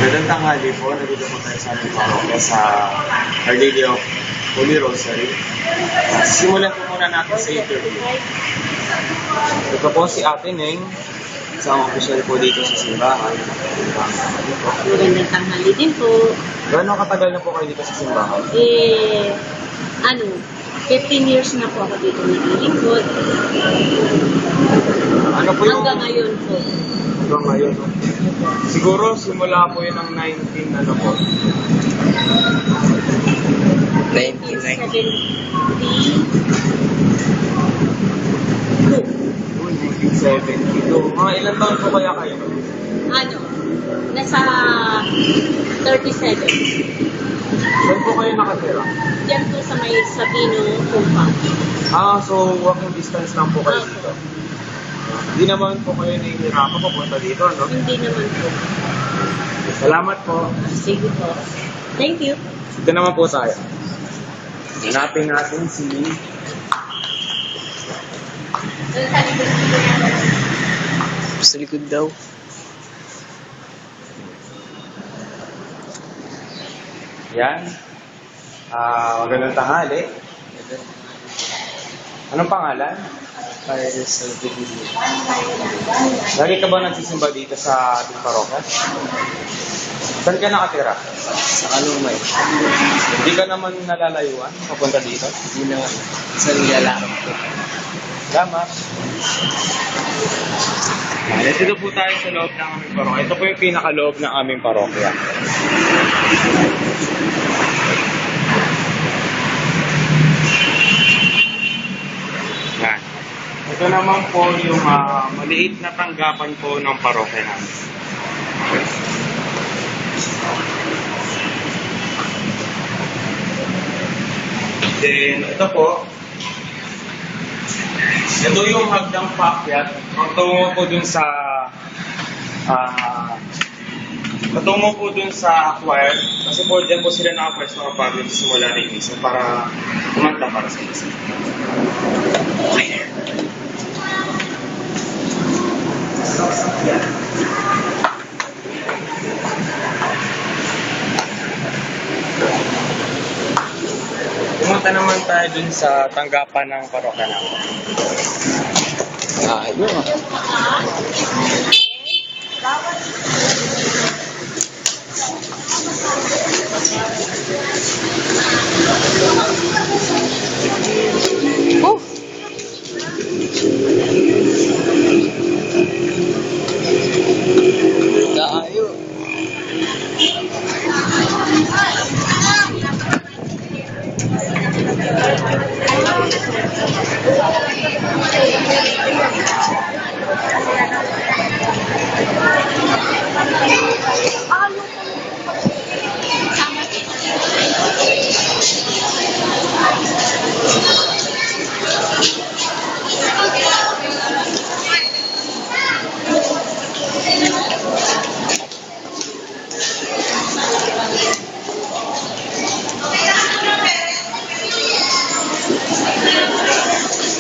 Magandang tanghali po. Nandito po tayo sa aming parokya sa Our Lady of Holy Rosary. Simulan po muna natin sa interview. Ito po si Ate Neng, isang official po dito sa simbahan. Magandang tanghali din po. Gano'ng katagal na po kayo dito sa simbahan? 15 years na po ako dito naglilingkod. Ano po yung... Hanggang ngayon po. Hanggang ngayon. Siguro simula po yun ng 19 ano po? 1972. Mga ilang taon po kaya kayo? Nasa 37. Saan po kayo nakatira? Diyan po sa may Sabino Kumpa. So walking distance lang po kayo dito? Hindi naman po kayo nahihirapan papunta dito, no? Hindi naman po. Salamat po. Sige po. Thank you. Ito naman po tayo. Hanapin natin si... Sa likod daw. Yan. Magandang tanghali. Anong pangalan? Kaya sa video. Lagi ka ba nagsisimba dito sa ating parokya? Saan ka nakatira? Sa Kalumay. Hindi ka naman nalalayuan papunta dito? Hindi na sa nilalakad ko. Salamat. Dito po tayo sa loob ng aming parokya. Ito po yung pinakaloob ng aming parokya. Yan. Ito naman po yung maliit na tanggapan po ng parokya namin. Then, ito po. Ito yung hagdang paakyat. Patungo po dun sa choir. Kasi po dyan po sila nakapwes mga pagod simula rin isa para kumanta para sa isa. Pumunta naman tayo dun sa tanggapan ng parokya namin. Yun. Tayo.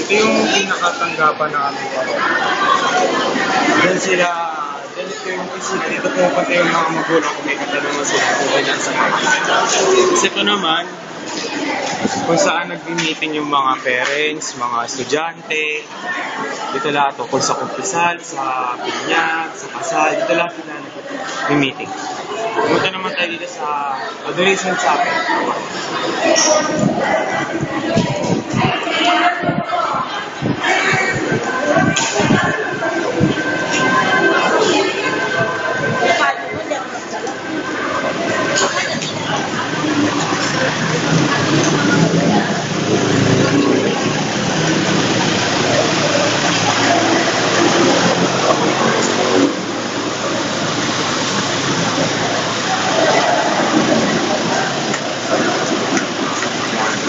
Ito yung pinakatanggapan ng aming parokya. Dito pupunta yung mga magulang kung may katanungan sila kung kailan sa parokya. Kasi ito naman, kung saan nag-meeting yung mga parents, mga estudyante, dito lahat tungkol sa kumpisal, sa binyag, sa kasal, dito lahat sila nag-meeting. Punta naman tayo dito sa Adoration Chapel.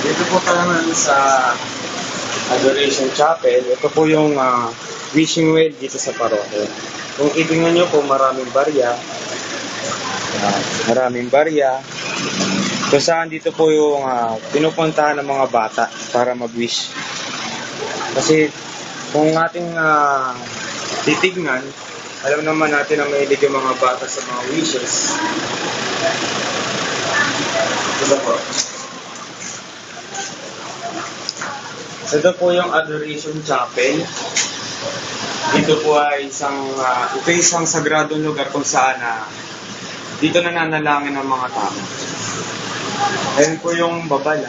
Dito po tayo naman sa Adoration Chapel. Ito po yung wishing well dito sa parokya. Kung itingnan nyo po, maraming barya. Kung saan dito po yung pinupuntahan ng mga bata para mag-wish. Kasi kung ating titignan, Alam naman natin na mahilig yung mga bata sa mga wishes. Ito po. Ito po yung Adoration Chapel. Dito po ay ito isang sagradong lugar kung saan dito nananalangin ng mga tao. Ayan po yung babala.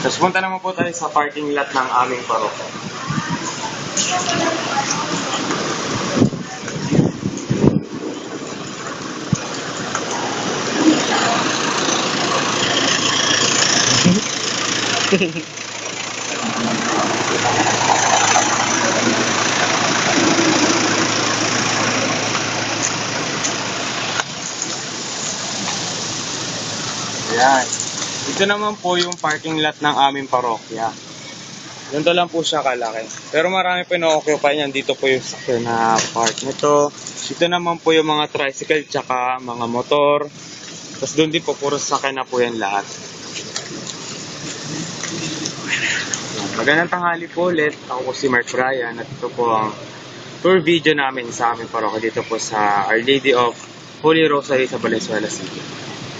Tapos punta naman po tayo sa parking lot ng aming parokya. Ayan. Ito naman po yung parking lot ng aming parokya. Ganito lang po siya kalaki. Pero marami pa na-occupy niyan. Dito po yung sakyan na park nito. Ito naman po yung mga tricycle tsaka mga motor. Tapos doon din po puro sakyan na po yan lahat. Magandang tanghali po ulit. Ako po si Mark Ryan at ito po ang tour video namin sa aming parokya dito po sa Our Lady of Holy Rosary sa Valenzuela City.